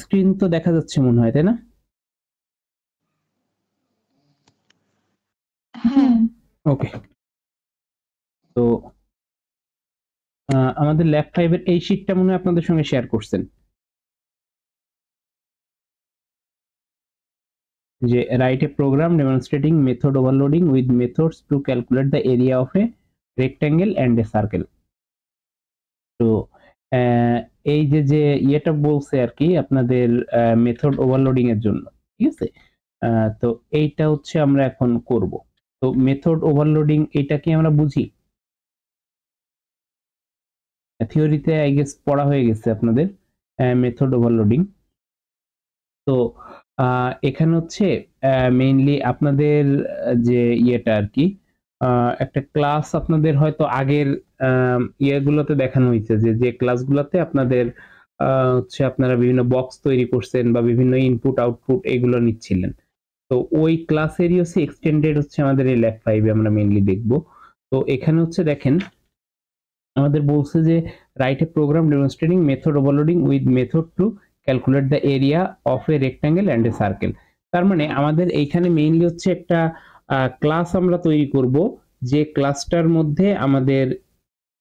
Screen তো দেখা যাচ্ছে মনে হয়, তাই না? হ্যাঁ। ওকে। তো আমাদের ল্যাব 5 এর এই শীটটা মনে হয় আপনাদের সঙ্গে শেয়ার করছেন। যে write a program demonstrating method overloading with methods to calculate the area of a rectangle and a circle. তো এই যে ইয়েটা বলছে আর কি আপনাদের মেথড ওভারলোডিং এর জন্য, ঠিক আছে? তো এইটা হচ্ছে আমরা এখন করব। তো মেথড ওভারলোডিং এটা কি আমরা বুঝি? থিওরিতে আই গেস পড়া হয়ে গেছে আপনাদের মেথড ওভারলোডিং। তো এখানে হচ্ছে মেইনলি আপনাদের যে ইয়েটা আর কি একটা ক্লাস আপনাদের হয়তো আগের ইয়েগুলোতে দেখানো হয়েছে যে ক্লাসগুলোতে আপনাদের হচ্ছে আপনারা বিভিন্ন বক্স তৈরি করছেন বা বিভিন্ন ইনপুট আউটপুট এগুলো নিচ্ছিলেন। তো ওই ক্লাসেরই হচ্ছে এক্সটেন্ডেড হচ্ছে আমাদের এই ল্যাব 5 এ আমরা মেইনলি দেখব। তো এখানে হচ্ছে দেখেন আমাদের বলছে যে write a program demonstrating method overloading with method to calculate the area of a rectangle and a circle. তার মানে আমাদের এইখানে মেইনলি হচ্ছে একটা ক্লাস আমরা তৈরি করব, যে ক্লাসটার মধ্যে আমাদের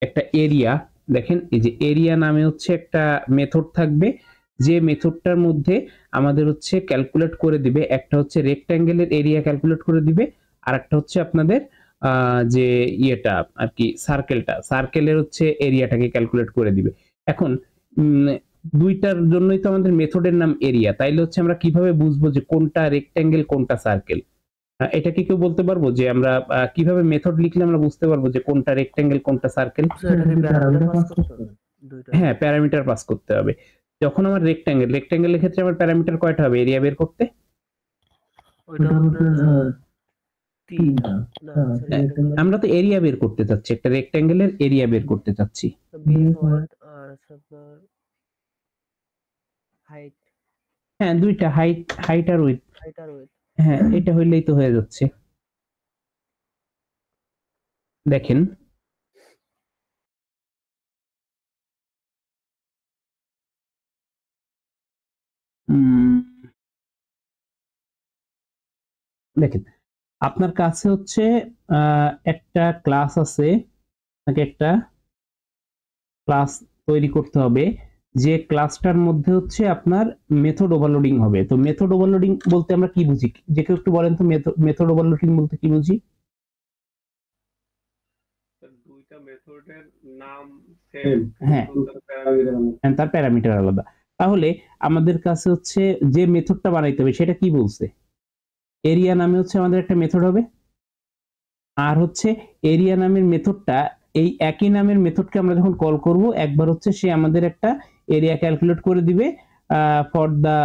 একটা এরিয়া, দেখেন এই যে এরিয়া নামে হচ্ছে একটা মেথড থাকবে, যে মেথডটার মধ্যে আমাদের হচ্ছে ক্যালকুলেট করে দিবে, একটা হচ্ছে রেক্ট্যাঙ্গেলের এরিয়া ক্যালকুলেট করে দিবে, আর একটা হচ্ছে আপনাদের যে ইয়েটা আর কি সার্কেলের হচ্ছে এরিয়াটাকে ক্যালকুলেট করে দিবে। এখন দুইটার জন্যই তো আমাদের মেথডের নাম এরিয়া, তাইলে হচ্ছে আমরা কিভাবে বুঝবো যে কোনটা রেক্ট্যাঙ্গেল কোনটা সার্কেল? এটা কি কেউ বলতে পারবো যে আমরা কিভাবে মেথড লিখলে আমরা বুঝতে পারবো যে কোনটা রেক্ট্যাঙ্গেল কোনটা সার্কেল? হ্যাঁ, প্যারামিটার পাস করতে হবে। যখন আমার রেক্ট্যাঙ্গেলের ক্ষেত্রে আমার প্যারামিটার কয়টা হবে এরিয়া বের করতে? আমরা তো এরিয়া বের করতে চাচ্ছি, একটা রেক্ট্যাঙ্গেলের এরিয়া বের করতে চাচ্ছি। হ্যাঁ, দুইটা হাইট আর উইডথ। হ্যাঁ, এটা হইলেই তো হয়ে যাচ্ছে। দেখেন দেখেন আপনার কাছে হচ্ছে একটা ক্লাস আছে, আপনাকে একটা ক্লাস তৈরি করতে হবে, যে ক্লাসটার মধ্যে হচ্ছে আপনার মেথড ওভারলোডিং হবে। তো মেথড ওভারলোডিং বলতে আমরা কি বুঝি? যে কেউ একটু বলেন তো মেথড ওভারলোডিং বলতে কি বুঝি? দুইটা মেথডের নাম সেম, হ্যাঁ, তার প্যারামিটার আলাদা। তাহলে আমাদের কাছে হচ্ছে যে মেথডটা বানাইতে হবে সেটা কি বলছে? এরিয়া নামে হচ্ছে আমাদের একটা মেথড হবে, আর হচ্ছে এরিয়া নামের মেথডটা এই একই নামের মেথডকে আমরা যখন কল করব একবার হচ্ছে সে আমাদের একটা এরিয়া ক্যালকুলেট করে দিবে ফর দা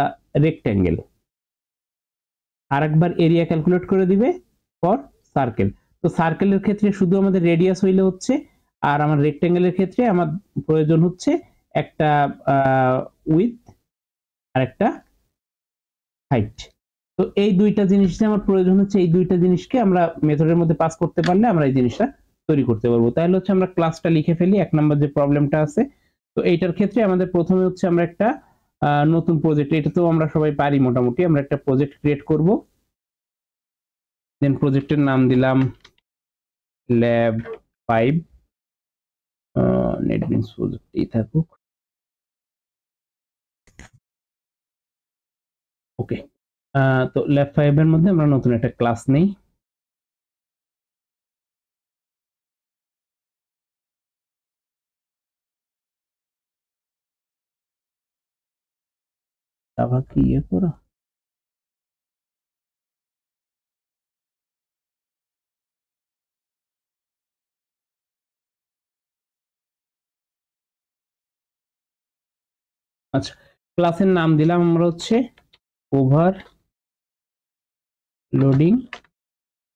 রেক্ট্যাঙ্গেল, আর একবার এরিয়া ক্যালকুলেট করে দিবে ফর সার্কেল। তো সার্কেলের ক্ষেত্রে শুধু আমাদের রেডিয়াস হইলে হচ্ছে, আর আমার রেক্ট্যাঙ্গেলের ক্ষেত্রে আমার প্রয়োজন হচ্ছে একটা উইথ আর একটা হাইট। তো এই দুইটা জিনিস আমার প্রয়োজন হচ্ছে, এই দুইটা জিনিসকে আমরা মেথডের মধ্যে পাস করতে পারলে আমরা এই জিনিসটা তৈরি করতে পারবো। তাহলে হচ্ছে আমরা ক্লাসটা লিখে ফেলি, এক নাম্বার যে প্রবলেমটা আছে। তো এইটার ক্ষেত্রে আমাদের প্রথমে হচ্ছে আমরা একটা নতুন প্রজেক্ট, এটা তো আমরা সবাই পারি মোটামুটি, আমরা একটা প্রজেক্ট ক্রিয়েট করব। দেন প্রজেক্টের নাম দিলাম ল্যাব 5, নেটবিনস প্রজেক্টই থাকুক। ওকে, তো ল্যাব 5 এর মধ্যে আমরা নতুন একটা ক্লাস নেই। আবার কি ইয়ে করো, আচ্ছা ক্লাসের নাম দিলাম আমরা হচ্ছে ওভারলোডিং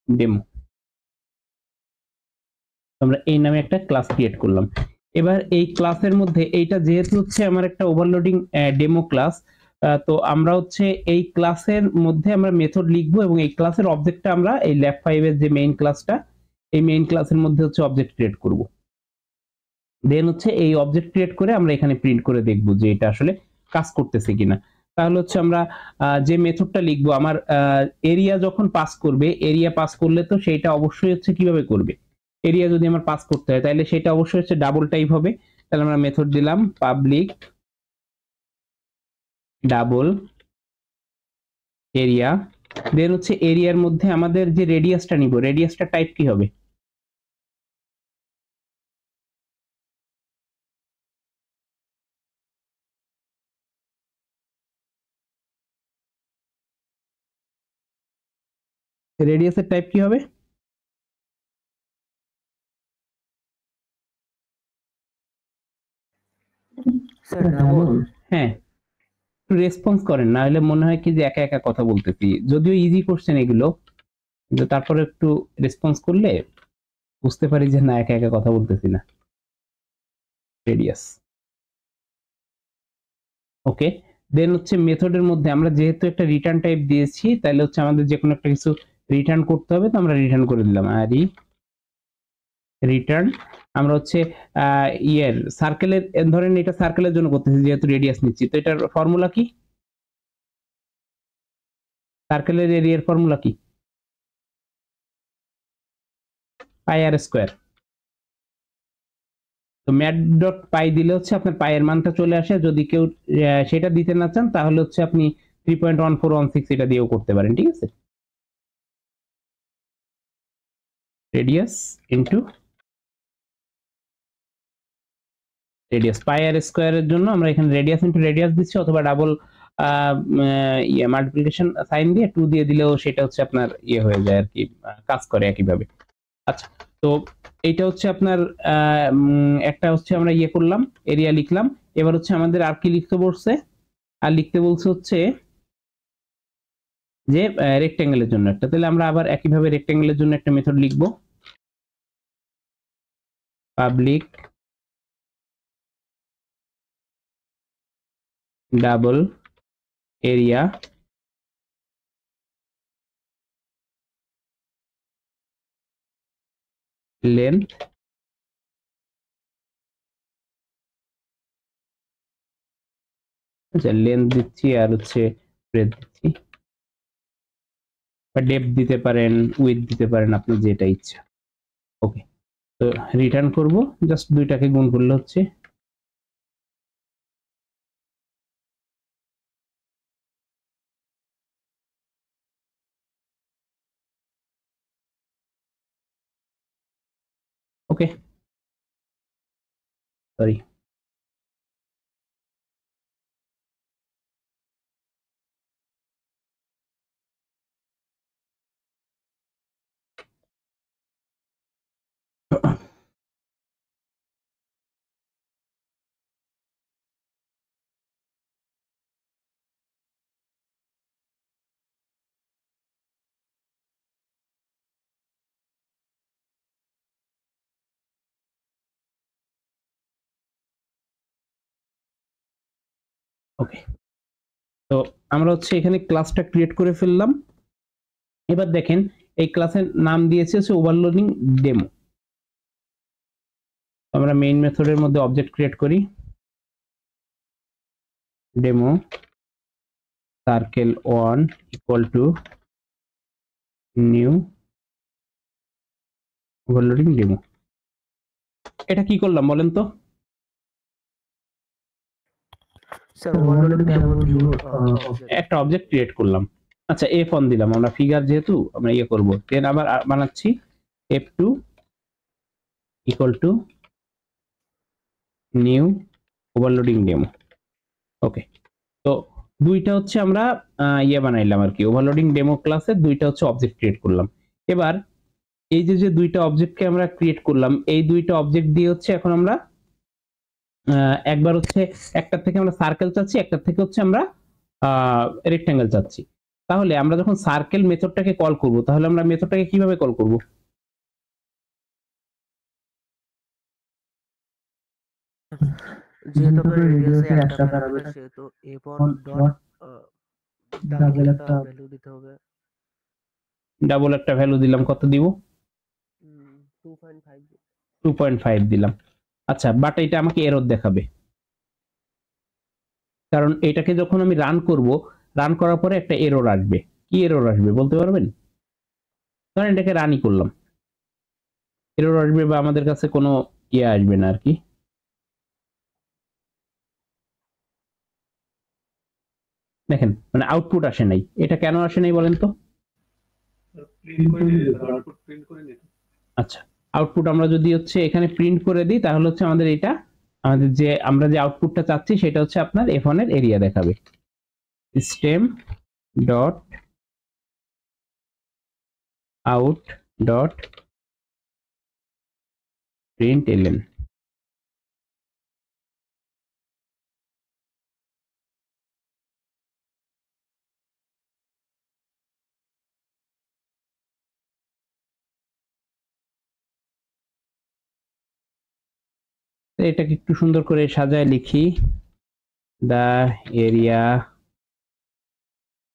ডেমো। আমরা এই নামে একটা ক্লাস ক্রিয়েট করলাম। এবার এই ক্লাসের মধ্যে এইটা যেহেতু হচ্ছে আমার একটা ওভারলোডিং ডেমো ক্লাস, তো আমরা হচ্ছে এই ক্লাসের মধ্যে আমরা মেথড লিখবো এবং এই ক্লাসের অবজেক্টটা আমরা এই ল্যাব 5 এর যে মেইন ক্লাসটা, এই মেইন ক্লাসের মধ্যে হচ্ছে অবজেক্ট ক্রিয়েট করব। দেন হচ্ছে এই অবজেক্ট ক্রিয়েট করে আমরা এখানে প্রিন্ট করে দেখব যে এটা আসলে কাজ করতেছে কিনা। তাহলে হচ্ছে আমরা যে মেথডটা লিখবো, আমার এরিয়া যখন পাস করবে, এরিয়া পাস করলে তো সেইটা অবশ্যই হচ্ছে কিভাবে করবে, এরিয়া যদি আমার পাস করতে হয় তাহলে সেটা অবশ্যই হচ্ছে ডাবল টাইপ হবে। তাহলে আমরা মেথড দিলাম পাবলিক ডাবল এরিয়া, দেন হচ্ছে এরিয়ার মধ্যে আমাদের যে রেডিয়াসটা নিব, রেডিয়াসটা টাইপ কি হবে? রেডিয়াসের টাইপ কি হবে? Sir double. হ্যাঁ, রেসপন্স করেন, না হলে মনে হয় কি যে একা একা কথা বলতেছি, যদিও ইজি কোশ্চেন এগুলো, কিন্তু তারপরে একটু রেসপন্স করলে বুঝতে পারি যে না একা একা কথা বলতেছি না। রেডিয়াস, ওকে। দেন হচ্ছে মেথডের মধ্যে আমরা যেহেতু একটা রিটার্ন টাইপ দিয়েছি, তাহলে হচ্ছে আমাদের যে কোনো একটা কিছু রিটার্ন করতে হবে, তো আমরা রিটার্ন করে দিলাম আর রিটার্ন। আমরা হচ্ছে ইয়ের সার্কেলের, ধরেন এটা সার্কেলের জন্য করতেছি যেহেতু রেডিয়াস নিচ্ছি, তো এটার ফর্মুলা কি? সার্কেলের এরিয়ার ফর্মুলা কি? পাই আর স্কোয়ার। তো ম্যাট ডট পাই দিলে হচ্ছে আপনার পায়ের মানটা চলে আসে। যদি কেউ সেটা দিতে না চান তাহলে হচ্ছে আপনি 3.1416 এটা দিয়েও করতে পারেন, ঠিক আছে। রেডিয়াস ইনটু রেডিয়াস, পাই আর স্কোয়ারের জন্য আমরা এখানে রেডিয়াস ইনটু রেডিয়াস দিচ্ছি, অথবা ডাবল মাল্টিপ্লিকেশন সাইন দিয়ে 2 দিয়ে দিলেও সেটা হচ্ছে আপনার ইয়ে হয়ে যায় আর কি, কাজ করে একইভাবে। আচ্ছা, তো এইটা হচ্ছে আপনার একটা হচ্ছে আমরা ইয়ে করলাম, এরিয়া লিখলাম। এবার হচ্ছে আমাদের আর কি লিখতে বলছে, আর লিখতে বলছে হচ্ছে যে রেক্টেঙ্গেলের জন্য একটা। তাহলে আমরা আবার একইভাবে রেক্টেঙ্গেলের জন্য একটা মেথড লিখব, পাবলিক ডাবল এরিয়া লেন্থ আচ্ছা, লেন্থ দিচ্ছি আর হচ্ছে ব্রেডথ দিচ্ছি, বা ডেপথ দিতে পারেন, উইডথ দিতে পারেন, আপনি যেটা ইচ্ছা। ওকে, তো রিটার্ন করব, জাস্ট দুইটাকে গুণ করলে হচ্ছে ওকে, সরি। ওকে, তো আমরা হচ্ছে এখানে ক্লাসটা ক্রিয়েট করে ফেললাম। এবার দেখেন এই ক্লাসের নাম দিয়েছে হচ্ছে ওভারলোডিং ডেমো। আমরা মেইন মেথডের মধ্যে অবজেক্ট ক্রিয়েট করি, demo circle 1 equal to new overloading demo. এটা কি করলাম বলেন তো? স্যার ওভারলোডিং ডেমো নিউ একটা অবজেক্ট ক্রিয়েট করলাম। আচ্ছা, F1 দিলাম, আমরা ফিগার যেহেতু আমরা ইয়ে করব, দেন আবার বানাচ্ছি F2 equal to new overloading demo. Okay, তো দুইটা হচ্ছে আমরা ইয়ে বানাইলাম আর কি, ওভারলোডিং ডেমো ক্লাসে দুইটা হচ্ছে অবজেক্ট ক্রিয়েট করলাম। এবার এই যে যে দুইটা অবজেক্টকে আমরা ক্রিয়েট করলাম, এই দুইটা অবজেক্ট দিয়ে হচ্ছে এখন আমরা একবার হচ্ছে একটা থেকে আমরা সার্কেল চাচ্ছি, একটা থেকে হচ্ছে আমরা রেক্ট্যাঙ্গেল চাচ্ছি। তাহলে আমরা যখন সার্কেল মেথডটাকে কল করব, তাহলে আমরা মেথডটাকে কিভাবে কল করব? যেহেতু আপনার রেডিয়াসে একটা প্যারামিটার সেহেতু a1 ডট ডাবল একটা ভ্যালু দিতে হবে। ডাবল একটা ভ্যালু দিলাম, কত দিব? 2.5 2.5 দিলাম। আচ্ছা, বাট এটা আমাকে এরর দেখাবে। কারণ এটাকে যখন আমি রান করব, রান করার পরে একটা এরর আসবে। কি এরর আসবে বলতে পারবেন? ধরেন এটাকে রানই করলাম, এরর আসবে বা আমাদের কাছে কোনো ইয়ে আসবে না আর কি। দেখেন মানে আউটপুট আসে নাই, এটা কেন আসে নাই বলেন তো? প্রিন্ট করে দিলে স্যার, আউটপুট প্রিন্ট করে নিতে। আচ্ছা, আউটপুট আমরা যদি হচ্ছে এখানে প্রিন্ট করে দিই তাহলে হচ্ছে আমাদের এটা, আমাদের যে আমরা যে আউটপুটটা চাচ্ছি সেটা হচ্ছে আপনার F1 এর এরিয়া দেখাবে। System dot out dot println। এটাকে একটু সুন্দর করে সাজায় লিখি, the area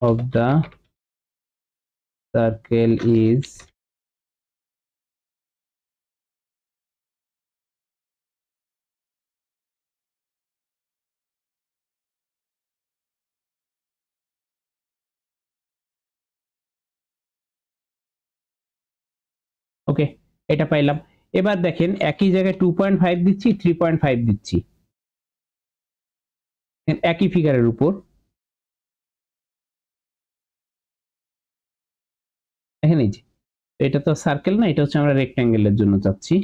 of the circle is ওকে, এটা পাইলাম। এবার দেখেন একই জায়গায় 2.5 দিচ্ছি, 3.5 দিচ্ছি, একই ফিগারের উপর। দেখেন এই যে এটা তো সার্কেল না, এটা হচ্ছে আমরা রেক্ট্যাঙ্গেলের জন্য চাচ্ছি।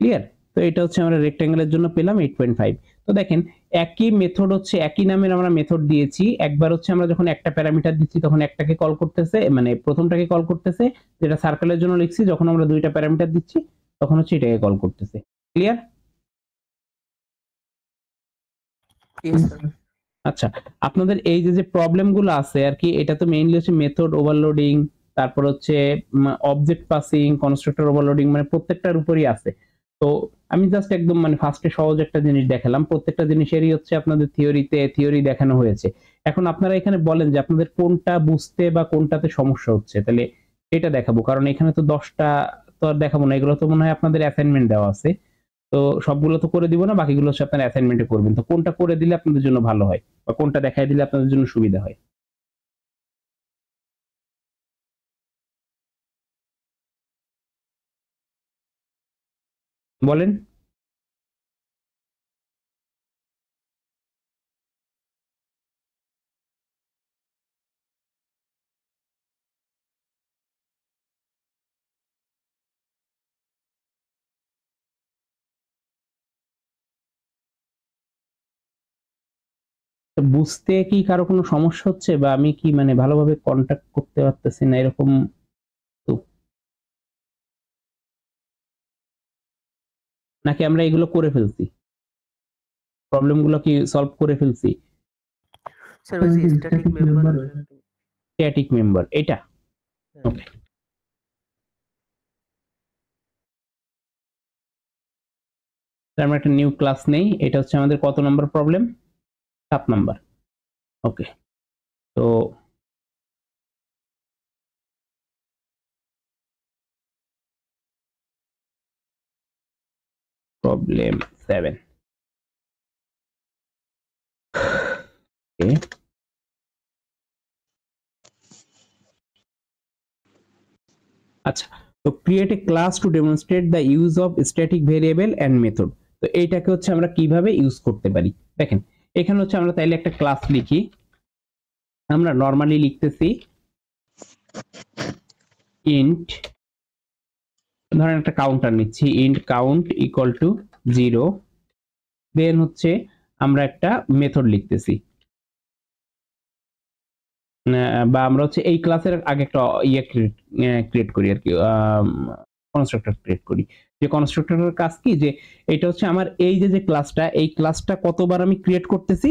ক্লিয়ার? তো এটা হচ্ছে আমরা রেক্ট্যাঙ্গেলের জন্য পেলাম 8.5। তো দেখেন একই মেথড হচ্ছে, একই নামের আমরা মেথড দিয়েছি। একবার হচ্ছে আমরা যখন একটা প্যারামিটার দিচ্ছি তখন একটাকে কল করতেছে, মানে প্রথমটাকে কল করতেছে, যেটা সার্কেলের জন্য লিখছি। যখন আমরা দুইটা প্যারামিটার দিচ্ছি তখন হচ্ছে এটাকে কল করতেছে। ক্লিয়ার? Yes, sir. আচ্ছা, আপনাদের এই যে যে প্রবলেমগুলো আছে আর কি, এটা তো মেইনলি হচ্ছে মেথড ওভারলোডিং, তারপর হচ্ছে অবজেক্ট পাসিং, কনস্ট্রাক্টর ওভারলোডিং, মানে প্রত্যেকটার উপরই আছে। তো আমি জাস্ট একদম মানে ফার্স্টে সহজ একটা জিনিস দেখালাম, প্রত্যেকটা জিনিসেরই হচ্ছে আপনাদের থিওরি দেখানো হয়েছে। এখন আপনারা এখানে বলেন যে আপনাদের কোনটা বুঝতে বা কোনটাতে সমস্যা হচ্ছে, তাহলে এটা দেখাবো। কারণ এখানে তো 10টা তো আর দেখাবো না, এগুলো তো মনে হয় আপনাদের অ্যাসাইনমেন্ট দেওয়া আছে। তো সবগুলো তো করে দিব না, বাকিগুলো হচ্ছে আপনারা অ্যাসাইনমেন্টে করবেন। তো কোনটা করে দিলে আপনাদের জন্য ভালো হয় বা কোনটা দেখাই দিলে আপনাদের জন্য সুবিধা হয় বলেন? তো বুঝতে কি কারো কোনো সমস্যা হচ্ছে বা আমি কি মানে ভালোভাবে কন্টাক্ট করতে পারতেছি না এরকম? তো নাকি আমরা এগুলো করে ফেলছি, প্রবলেমগুলো কি সলভ করে ফেলছি? Sir, ওই যে static member স্ট্যাটিক মেম্বার এটা? ওকে, আমরা একটা নিউ ক্লাস নেই। এটা হচ্ছে আমাদের কত নম্বর প্রবলেম? 7 নাম্বার। ওকে, তো প্রবলেম 7। ওকে, আচ্ছা, তো create a class to demonstrate the use of static variable and method. তো এইটাকে হচ্ছে আমরা কিভাবে ইউজ করতে পারি দেখেন। এখানে হচ্ছে আমরা তাইলে একটা ক্লাস লিখি। আমরা নরমালি লিখতেছি ইন্ট, ধরেন একটা কাউন্টার নিচ্ছি, ইন্ট কাউন্ট ইকুয়াল টু 0। দেন হচ্ছে আমরা একটা মেথড লিখতেছি, বা আমরা হচ্ছে এই ক্লাসের আগে একটা ইয়ে ক্রিয়েট করি আর কি, কনস্ট্রাক্টর ক্রিয়েট করি। যে কনস্ট্রাক্টরের কাজ কি, যে এটা হচ্ছে আমার এই যে যে ক্লাসটা, এই ক্লাসটা কতবার আমি ক্রিয়েট করতেছি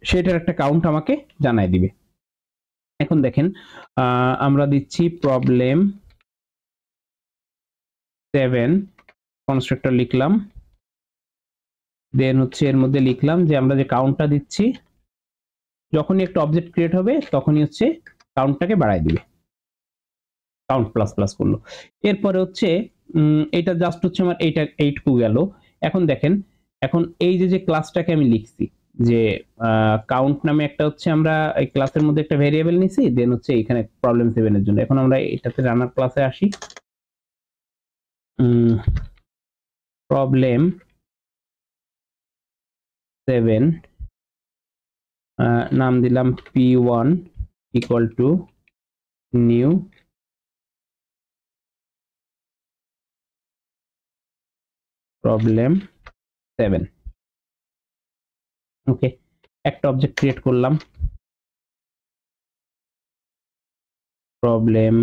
সেটার একটা কাউন্ট আমাকে জানাই দিবে। এখন দেখেন আমরা দিচ্ছি প্রবলেম 7, কনস্ট্রাক্টর লিখলাম, দেন হচ্ছে এর মধ্যে লিখলাম যে আমরা যে কাউন্টটা দিচ্ছি, যখনই একটা অবজেক্ট ক্রিয়েট হবে তখনই হচ্ছে কাউন্টটাকে বাড়াই দিবে। কাউন্ট প্লাস প্লাস করলো। এরপরে হচ্ছে এটা জাস্ট হচ্ছে আমার এইটুকু গেল। এখন দেখেন, এখন এই যে ক্লাসটাকে আমি লিখছি যে কাউন্ট নামে একটা হচ্ছে আমরা এই ক্লাসের মধ্যে একটা ভেরিয়েবল নিছি, দেন হচ্ছে এখানে প্রবলেম 7 এর জন্য। এখন আমরা এটাতে রানার ক্লাসে আসি। প্রবলেম 7 নাম দিলাম p1 equal to new problem 7। ওকে, একটা অবজেক্ট ক্রিয়েট করলাম, প্রবলেম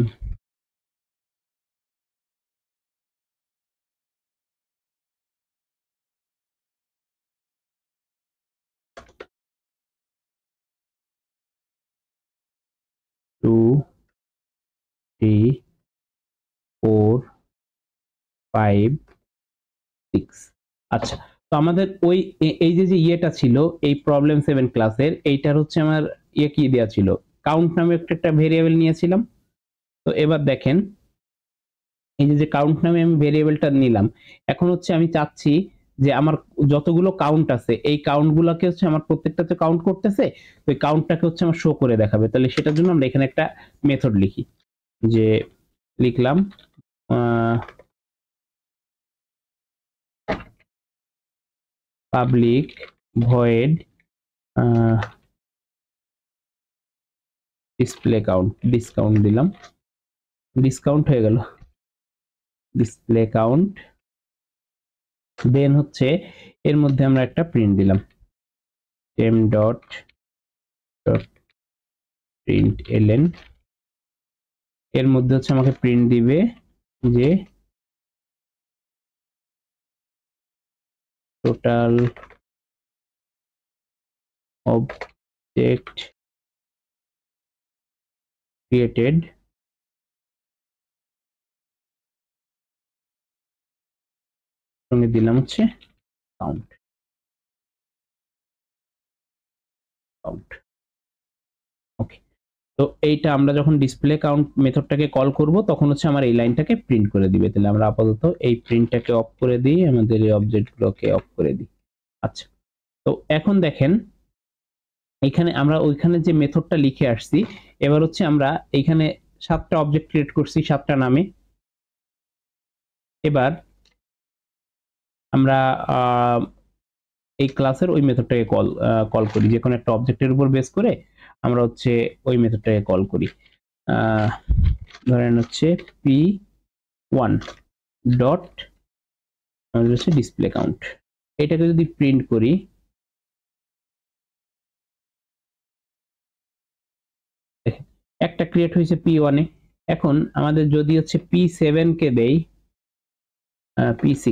টু 3 4 5 6। আচ্ছা, তো আমাদের ওই এই যে ইয়েটা ছিল এই প্রবলেম 7 ক্লাসের, এইটার হচ্ছে আমার ইয়ে কি দেওয়া ছিল, কাউন্ট নামে একটা ভেরিয়েবল নিয়েছিলাম। তো এবার দেখেন, এই যে কাউন্ট নামে আমি ভেরিয়েবলটা নিলাম, এখন হচ্ছে আমি চাচ্ছি যে আমার যতগুলো কাউন্ট আছে এই কাউন্ট গুলোকে হচ্ছে আমার প্রত্যেকটাতে কাউন্ট করতেছে, তো এই কাউন্টটাকে হচ্ছে আমার শো করে দেখাবে। তাহলে সেটার জন্য আমরা এখানে একটা মেথড লিখি, যে লিখলাম public void display count, discount দিলাম, ডিসকাউন্ট হয়ে গেল, ডিসপ্লে কাউন্ট। দেন হচ্ছে এর মধ্যে আমরা একটা প্রিন্ট দিলাম, টেম ডট প্রিন্ট এলএন। এর মধ্যে হচ্ছে আমাকে প্রিন্ট দিবে যে টোটাল অবজেক্ট ক্রিয়েটেড সঙ্গে দিলাম হচ্ছে কাউন্ট। ওকে, তো এইটা আমরা যখন ডিসপ্লে কাউন্ট মেথডটাকে কল করব তখন হচ্ছে আমার এই লাইনটাকে প্রিন্ট করে দিবে। তাহলে আমরা আপাতত এই প্রিন্টটাকে অফ করে দিই, আমাদের এই অবজেক্টগুলোকে অফ করে দিই। আচ্ছা, তো এখন দেখেন এখানে আমরা ওইখানে যে মেথডটা লিখে আসছি, এবার হচ্ছে আমরা এইখানে 7টা অবজেক্ট ক্রিয়েট করছি 7টা নামে। এবার আমরা এই ক্লাসের ওই মেথডটাকে কল করি, যে কোনো একটা অবজেক্টের উপর বেস করে আমরা হচ্ছে ওই মেথডটাকে কল করি। ধরেন হচ্ছে p1 ডট আমাদের হচ্ছে ডিসপ্লে কাউন্ট। এটাকে যদি প্রিন্ট করি, একটা ক্রিয়েট হয়েছে p1 এ। এখন আমাদের যদি হচ্ছে p7 কে দেই p6,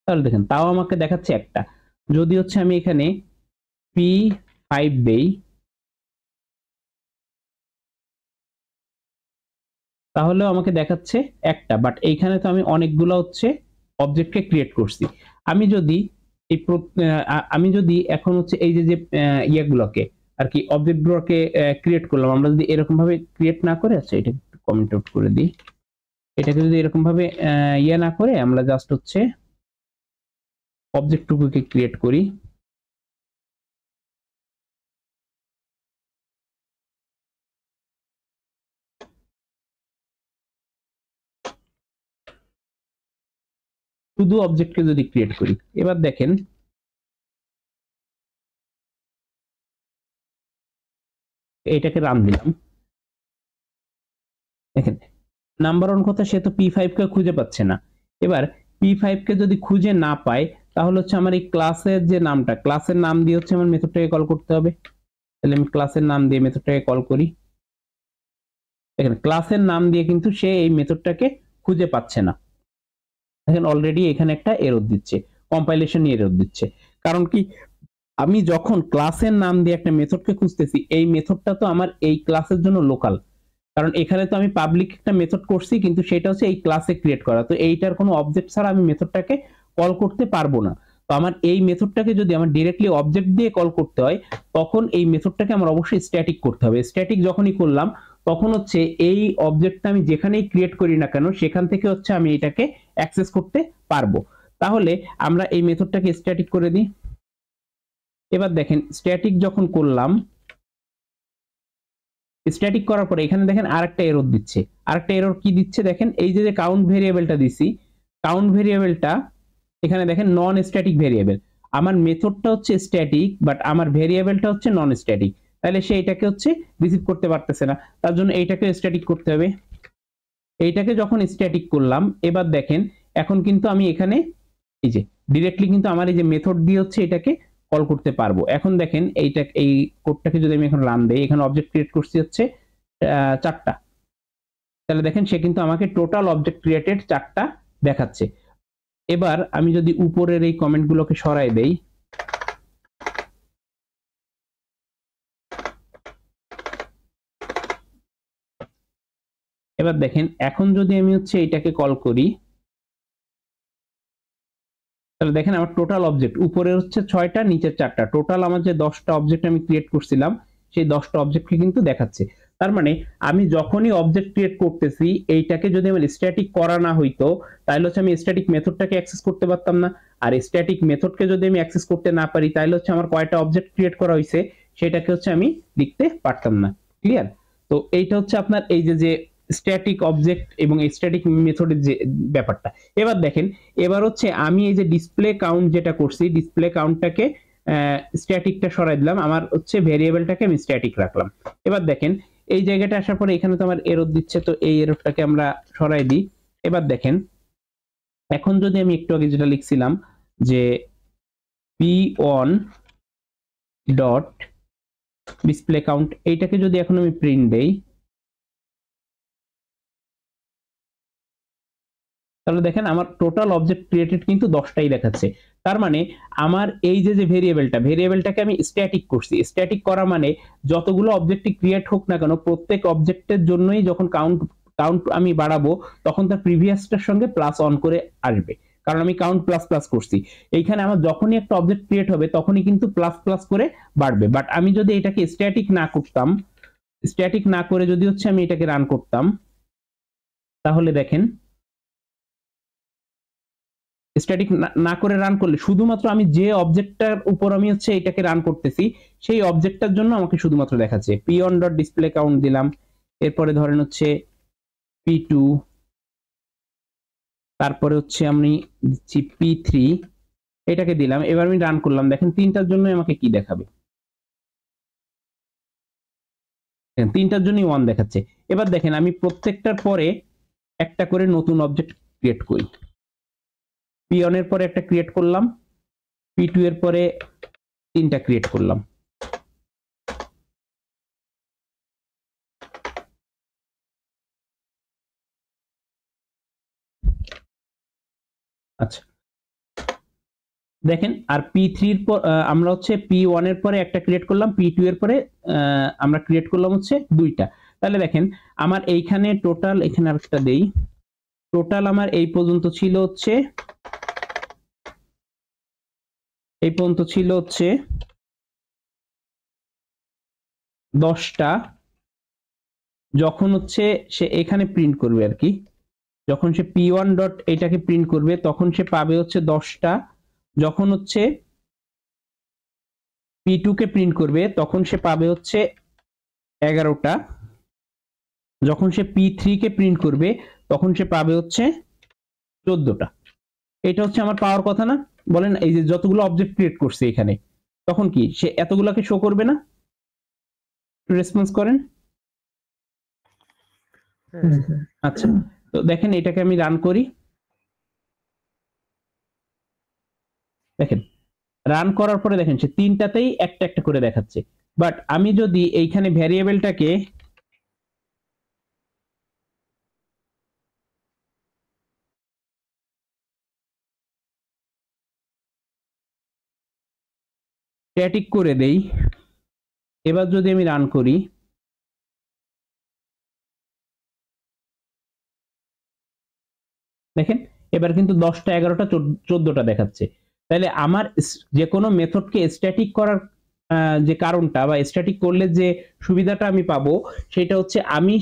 তাহলে দেখেন তাও আমাকে দেখাচ্ছে একটা। যদি হচ্ছে আমি এখানে p5 দেই তাহলেও আমাকে দেখাচ্ছে একটা, বাট এইখানে তো আমি অনেকগুলো হচ্ছে অবজেক্টকে ক্রিয়েট করছি। আমি যদি আমি যদি এখন হচ্ছে এই যে ইয়েগুলোকে আর কি অবজেক্টগুলোকে ক্রিয়েট করলাম, আমরা যদি এরকম ভাবে ক্রিয়েট না করে, আচ্ছা এটা একটু কমেন্ট আউট করে দিই, এটাকে যদি এরকম ভাবে ইয়ে না করে আমরা জাস্ট হচ্ছে অবজেক্টটুকুকে ক্রিয়েট করি, শুধু অবজেক্টকে যদি ক্রিয়েট করি, এবার দেখেন এটাকে রান দিলাম, দেখেন নাম্বার ওয়ান কথা, সে তো p5 কে খুঁজে পাচ্ছে না। এবার p5 কে যদি খুঁজে না পায় তাহলে হচ্ছে আমার এই ক্লাসের যে নামটা, ক্লাসের নাম দিয়ে হচ্ছে আমার মেথডটাকে কল করতে হবে। তাহলে আমি ক্লাসের নাম দিয়ে মেথডটাকে কল করি, দেখেন ক্লাসের নাম দিয়ে কিন্তু সে এই মেথডটাকে খুঁজে পাচ্ছে না। দেখেন অলরেডি এখানে একটা এরর দিচ্ছে, কম্পাইলেশন এরর দিচ্ছে। কারণ কি, আমি যখন ক্লাসের নাম দিয়ে একটা মেথডকে খুঁজতেছি, এই মেথডটা তো আমার এই ক্লাসের জন্য লোকাল, কারণ এখানে তো আমি পাবলিক একটা মেথড করছি কিন্তু সেটা হচ্ছে এই ক্লাসে ক্রিয়েট করা, তো এইটার কোনো অবজেক্ট ছাড়া আমি মেথডটাকে কল করতে পারবো না। তো আমার এই মেথডটাকে যদি আমার ডিরেক্টলি অবজেক্ট দিয়ে কল করতে হয়, তখন এই মেথডটাকে আমার অবশ্যই স্ট্যাটিক করতে হবে। স্ট্যাটিক যখনই করলাম তখন হচ্ছে এই অবজেক্টটা আমি যেখানেই ক্রিয়েট করি না কেন সেখান থেকে হচ্ছে আমি এটাকে অ্যাক্সেস করতে পারবো। তাহলে আমরা এই মেথডটাকে স্ট্যাটিক করে দিই। এবার দেখেন স্ট্যাটিক যখন করলাম, স্ট্যাটিক করার পরে এখানে দেখেন আরেকটা এরর দিচ্ছে। আরেকটা এরর কি দিচ্ছে দেখেন, এই যে কাউন্ট ভেরিয়েবলটা দিছি, কাউন্ট ভেরিয়েবলটা এখানে দেখেন নন স্ট্যাটিক ভেরিয়েবল। আমার মেথডটা হচ্ছে স্ট্যাটিক বাট আমার ভেরিয়েবলটা হচ্ছে নন স্ট্যাটিক, তাহলে সে এটাকে হচ্ছে রিসিভ করতে পারতেছে না। তার জন্য এইটাকে স্ট্যাটিক করতে হবে। এইটাকে যখন স্ট্যাটিক করলাম, এবার দেখেন এখন কিন্তু আমি এখানে এই যে ডিরেক্টলি কিন্তু আমার এই যে মেথড দিয়ে হচ্ছে এটাকে কল করতে পারবো। এখন দেখেন এইটা, এই কোডটাকে যদি আমি এখন রান দেই, এখানে অবজেক্ট ক্রিয়েট করছি হচ্ছে 4টা, তাহলে দেখেন সে কিন্তু আমাকে টোটাল অবজেক্ট ক্রিয়েটেড 4টা দেখাচ্ছে। এবার আমি যদি উপরের এই কমেন্টগুলোকে সরাই দেই, এবার দেখেন এখন যদি আমি হচ্ছে এটাকে কল করি, তাহলে দেখেন আমার টোটাল অবজেক্ট উপরে হচ্ছে 6টা, নিচে 4টা, টোটাল আমার যে 10টা অবজেক্ট আমি ক্রিয়েট করছিলাম সেই 10টা অবজেক্টকে কিন্তু দেখাচ্ছে। তার মানে আমি যখনই অবজেক্ট ক্রিয়েট করতেছি, এইটাকে যদি আমার স্ট্যাটিক করা না হইতো তাহলে হচ্ছে আমি স্ট্যাটিক মেথডটাকে অ্যাক্সেস করতে পারতাম না। আর স্ট্যাটিক মেথডকে যদি আমি অ্যাক্সেস করতে না পারি তাহলে হচ্ছে আমার কয়টা অবজেক্ট ক্রিয়েট করা হয়েছে সেটাকে হচ্ছে আমি লিখতে পারতাম না। ক্লিয়ার? তো এইটা হচ্ছে আপনার এই যে স্ট্যাটিক অবজেক্ট এবং স্ট্যাটিক মেথডের যে ব্যাপারটা। এবার দেখেন, এবার হচ্ছে আমি এই যে ডিসপ্লে কাউন্ট যেটা করছি, ডিসপ্লে কাউন্টটাকে স্ট্যাটিকটা সরাই দিলাম, আমার হচ্ছে ভেরিয়েবলটাকে আমি স্ট্যাটিক রাখলাম। এবার দেখেন এই জায়গাটা আসার পরে এখানে তো আমার এরর দিচ্ছে, তো এই এররটাকে আমরা সরাই দিই। এবার দেখেন এখন যদি আমি একটু আগে যেটা লিখছিলাম যে p1 ডট ডিসপ্লে কাউন্ট, এইটাকে যদি এখন আমি প্রিন্ট দেই, তাহলে দেখেন আমার টোটাল অবজেক্ট ক্রিয়েটেড কিন্তু 10টাই দেখাচ্ছে। তার মানে আমার এই যে ভেরিয়েবলটাকে আমি স্ট্যাটিক করছি। স্ট্যাটিক করা মানে যতগুলো অবজেক্ট ক্রিয়েট হোক না কেন প্রত্যেক অবজেক্টের জন্যই যখন কাউন্ট আমি বাড়াবো তখন তার প্রিভিয়াসটার সঙ্গে প্লাস অন করে আসবে, কারণ আমি কাউন্ট প্লাস প্লাস করছি। এইখানে আমার যখনই একটা অবজেক্ট ক্রিয়েট হবে তখনই কিন্তু প্লাস প্লাস করে বাড়বে। বাট আমি যদি এটাকে স্ট্যাটিক না করতাম, স্ট্যাটিক না করে যদি হচ্ছে আমি এটাকে রান করতাম, তাহলে দেখেন স্ট্যাটিক না করে রান করলে শুধুমাত্র আমি যে অবজেক্টটার উপর আমি হচ্ছে এটাকে রান করতেছি সেই অবজেক্টটার জন্য আমাকে শুধুমাত্র দেখাচ্ছে। p1 ডট ডিসপ্লে কাউন্ট দিলাম, এরপরে ধরেন হচ্ছে p2, তারপরে হচ্ছে আমি দিচ্ছি p3, এটাকে দিলাম। এবার আমি রান করলাম, দেখেন তিনটার জন্য আমাকে কি দেখাবে, তিনটার জন্যই 1 দেখাচ্ছে। এবার দেখেন আমি প্রত্যেকটার পরে একটা করে নতুন অবজেক্ট ক্রিয়েট করি। p1 এর পরে একটা ক্রিয়েট করলাম, p2 এর পরে 3টা ক্রিয়েট করলাম। আচ্ছা দেখেন, আর p3 এর পর আমরা হচ্ছে p1 এর পরে একটা ক্রিয়েট করলাম, p2 এর পরে আমরা ক্রিয়েট করলাম হচ্ছে 2টা। তাহলে দেখেন আমার এইখানে টোটাল, এখানে আরেকটা দেই, টোটাল আমার এই পর্যন্ত ছিল হচ্ছে 10টা। যখন হচ্ছে সে এখানে প্রিন্ট করবে আর কি, যখন সে p1 ডট এটাকে প্রিন্ট করবে তখন সে পাবে হচ্ছে 10টা। যখন হচ্ছে p2 কে প্রিন্ট করবে তখন সে পাবে হচ্ছে 11টা। যখন সে p3 কে প্রিন্ট করবে তখন সে পাবে হচ্ছে 14টা। এটা হচ্ছে আমার পাওয়ার কথা না? বলেন এই যে যতগুলো অবজেক্ট ক্রিয়েট করছে এখানে, তখন কি সে এতগুলোকে শো করবে না? রেসপন্স করেন। আচ্ছা, তো দেখেন এটাকে আমি রান করি, দেখেন রান করার পরে দেখেন সে তিনটাতেই একটা একটা করে দেখাচ্ছে। বাট আমি যদি এইখানে ভ্যারিয়েবলটাকে স্ট্যাটিক করে দেই, এবার যদি আমি রান করি, দেখেন এবার কিন্তু 10টা 11টা 14টা দেখাচ্ছে। তাহলে আমার যে কোনো মেথডকে স্ট্যাটিক করার যে কারণটা বা স্ট্যাটিক করলে যে সুবিধাটা আমি পাবো সেটা হচ্ছে আমি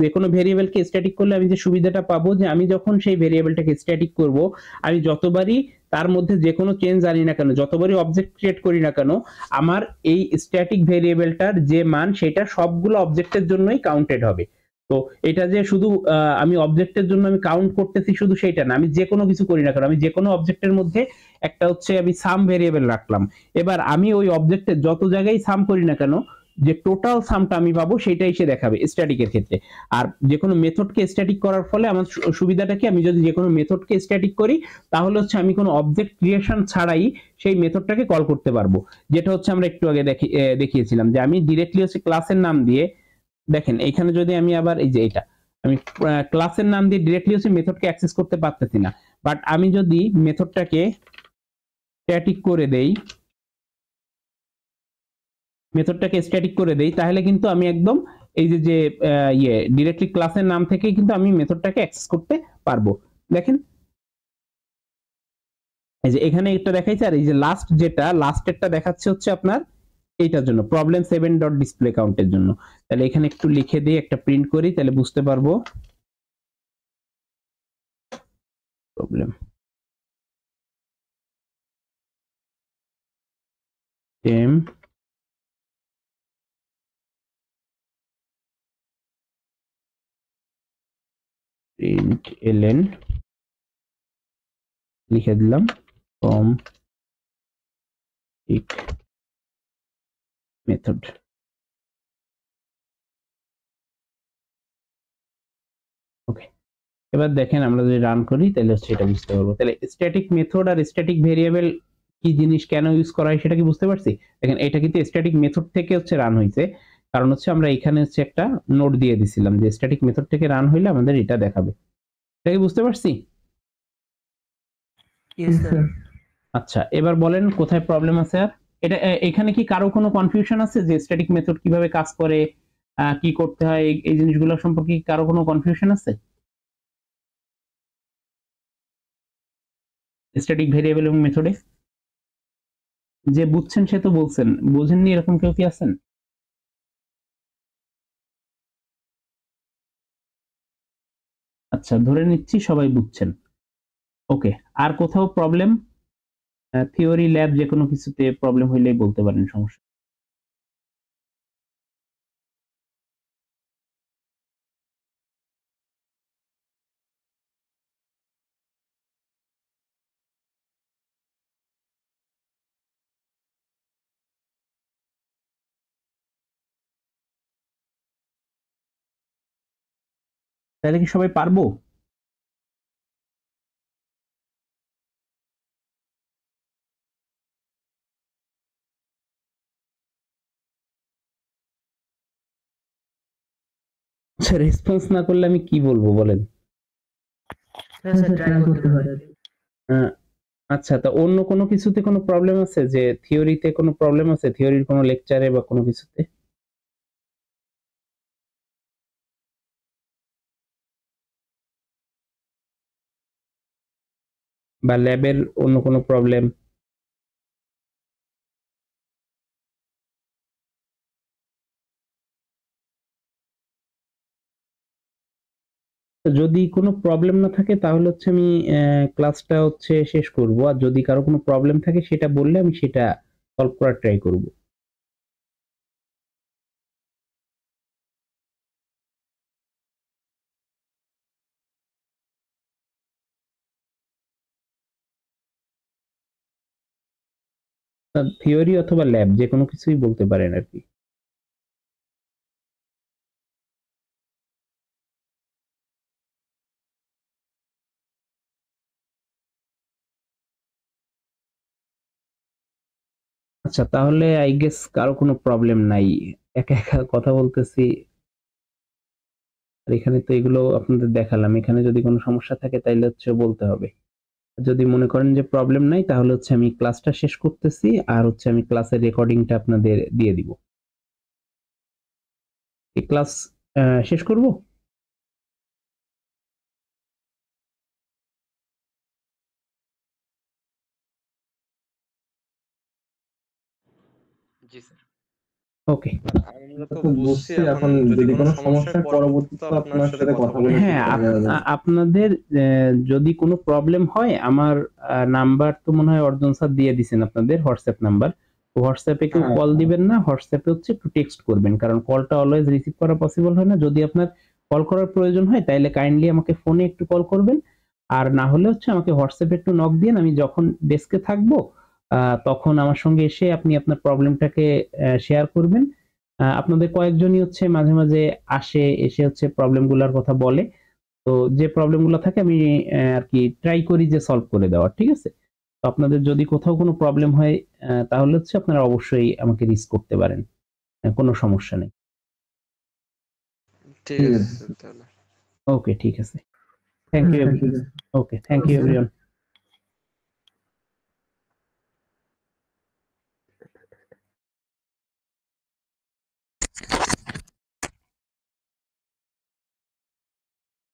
যে কোনো ভেরিয়েবলকে স্ট্যাটিক করলে আমি যে সুবিধাটা পাবো যে আমি যখন সেই ভেরিয়েবলটাকে স্ট্যাটিক করব আমি যতবারই তার মধ্যে যে কোনো চেঞ্জ আনি না কেন, যতবারই অবজেক্ট ক্রিয়েট করি না কেন, আমার এই স্ট্যাটিক ভেরিয়েবলটার যে মান সেটা সবগুলো অবজেক্টের জন্যই কাউন্টেড হবে। তো এটা যে শুধু আমি অবজেক্টের জন্য আমি কাউন্ট করতেছি শুধু সেইটা না, আমি যে কোনো কিছু করি না কেন, আমি যে কোনো অবজেক্টের মধ্যে একটা হচ্ছে আমি সাম ভেরিয়েবল রাখলাম, এবার আমি ওই অবজেক্টের যত জায়গায় সাম করি না কেন যে টোটাল সামটা আমি পাবো সেটাই সে দেখাবে স্ট্যাটিকের ক্ষেত্রে। আর যে কোনো মেথডকে স্ট্যাটিক করার ফলে আমার সুবিধাটা কি, আমি যদি যে কোনো মেথডকে স্ট্যাটিক করি তাহলে হচ্ছে আমি কোনো অবজেক্ট ক্রিয়েশন ছাড়াই সেই মেথডটাকে কল করতে পারবো, যেটা হচ্ছে আমরা একটু আগে দেখিয়েছিলাম যে আমি ডিরেক্টলি হচ্ছে ক্লাসের নাম দিয়ে, দেখেন এইখানে যদি আমি আবার এই যে এটা আমি ক্লাসের নাম দিয়ে ডিরেক্টলি হচ্ছে মেথডকে অ্যাক্সেস করতে পারতেছি না, বাট আমি যদি মেথডটাকে স্ট্যাটিক করে দেই, মেথডটাকে স্ট্যাটিক করে দেই তাহলে কিন্তু আমি একদম এই যে যে ডিরেক্টলি ক্লাসের নাম থেকেই কিন্তু আমি মেথডটাকে অ্যাক্সেস করতে পারবো। দেখেন এই যে এখানে একটা দেখাইছে, আর এই যে লাস্ট যেটা লাস্টেরটা দেখাচ্ছে হচ্ছে আপনার এইটার জন্য প্রবলেম 7 ডট ডিসপ্লে কাউন্টের জন্য। তাহলে এখানে একটু লিখে দিই, একটা প্রিন্ট করি, তাহলে বুঝতে পারবো। প্রবলেম টেম প্রিন্ট এলএন লিখে দিলাম ফ্রম ঠিক মেথড। ওকে, এবার দেখেন আমরা যদি রান করি তাহলে হচ্ছে এটা বুঝতে পারবো। তাহলে স্ট্যাটিক মেথড আর স্ট্যাটিক ভেরিয়েবল কি জিনিস, কেন ইউজ করা হয় সেটা কি বুঝতে পারছি। দেখেন এটা কিন্তু স্ট্যাটিক মেথড থেকে হচ্ছে রান হয়েছে, কারণ হচ্ছে আমরা এখানে হচ্ছে একটা নোট দিয়ে দিছিলাম যে স্ট্যাটিক মেথড থেকে রান হইলে আমাদের এটা দেখাবে। এটা কি বুঝতে পারছি? Yes sir. আচ্ছা, এবার বলেন কোথায় প্রবলেম আছে। আর এটা এখানে কি কারো কোনো কনফিউশন আছে যে স্ট্যাটিক মেথড কিভাবে কাজ করে, কি করতে হয়, এই জিনিসগুলো সম্পর্কে কি কারো কোনো কনফিউশন আছে? স্ট্যাটিক ভেরিয়েবল এবং মেথডে যে বুঝছেন সে তো বলছেন, বুঝেননি এরকম কেউ কি আছেন? আচ্ছা, ধরে নিচ্ছি সবাই বুঝছেন। ওকে, আর কোথাও প্রবলেম? থিওরি ল্যাব যে কোনো কিছুতে প্রবলেম হইলেই বলতে পারেন, সমস্যা। তাহলে কি সবাই পারবো? আচ্ছা, রেসপন্স না করলে আমি কি বলবো বলেন। হ্যাঁ স্যার, ট্রাই করতে পারেন। আহ, আচ্ছা, তা অন্য কোনো কিছুতে কোনো প্রবলেম আছে, যে থিওরিতে কোনো প্রবলেম আছে, থিওরির কোনো লেকচারে বা কোনো কিছুতে? বা ল্যাবের অন্য কোনো প্রবলেম? যদি কোনো প্রবলেম না থাকে তাহলে হচ্ছে আমি ক্লাসটা হচ্ছে শেষ করব, আর যদি কারো কোনো প্রবলেম থাকে সেটা বললে আমি সেটা সলভ করার ট্রাই করব। থিওরি অথবা ল্যাব যে কোনো কিছুই বলতে পারেন আর কি। আচ্ছা, তাহলে আই গেস কারো কোনো প্রবলেম নাই, একা একা কথা বলতেছি। আর এখানে তো এগুলো আপনাদের দেখালাম, এখানে যদি কোনো সমস্যা থাকে তাইলে হচ্ছে বলতে হবে। যদি মনে করেন যে প্রবলেম নাই তাহলে হচ্ছে আমি ক্লাসটা শেষ করতেছি, আর হচ্ছে আমি ক্লাসের রেকর্ডিংটা আপনাদের দিয়ে দিব। এই ক্লাস শেষ করব। জি স্যার। ওকে। আমরা তো বুঝছি, এখন যদি কোনো সমস্যায় পরবর্তীতে আপনার সাথে কথা বলে হ্যাঁ, ঠিক করা যাবে। আপনাদের যদি কোনো প্রবলেম হয়, আমার নাম্বার তো মনে হয় অর্জন স্যার দিয়ে দিছেন আপনাদের হোয়াটসঅ্যাপ নাম্বার। হোয়াটসঅ্যাপে কেউ হ্যাঁ। কল দিবেন না, হোয়াটসঅ্যাপে হচ্ছে একটু টেক্সট করবেন, কারণ কলটা অলওয়েজ রিসিভ করা পসিবল হয় না। যদি আপনার কল করার প্রয়োজন হয় তাইলে কাইন্ডলি আমাকে ফোনে একটু কল করবেন, আর না হলে হচ্ছে আমাকে হোয়াটসঅ্যাপে একটু নক দিন। আমি যখন ডেস্কে থাকবো তখন আমার সঙ্গে এসে আপনি আপনার প্রবলেমটাকে শেয়ার করবেন। আপনাদের কয়েকজনই হচ্ছে মাঝে মাঝে এসে হচ্ছে প্রবলেমগুলোর কথা বলে। তো যে প্রবলেমগুলো থাকে আমি আর কি ট্রাই করি যে সলভ করে দেওয়ার, ঠিক আছে? তো আপনাদের যদি কোথাও কোনো প্রবলেম হয় তাহলে হচ্ছে আপনারা অবশ্যই আমাকে রিচ করতে পারেন, কোনো সমস্যা নেই। ঠিক আছে স্যার তাহলে। ওকে, ঠিক আছে। Thank you. Okay, thank you everyone.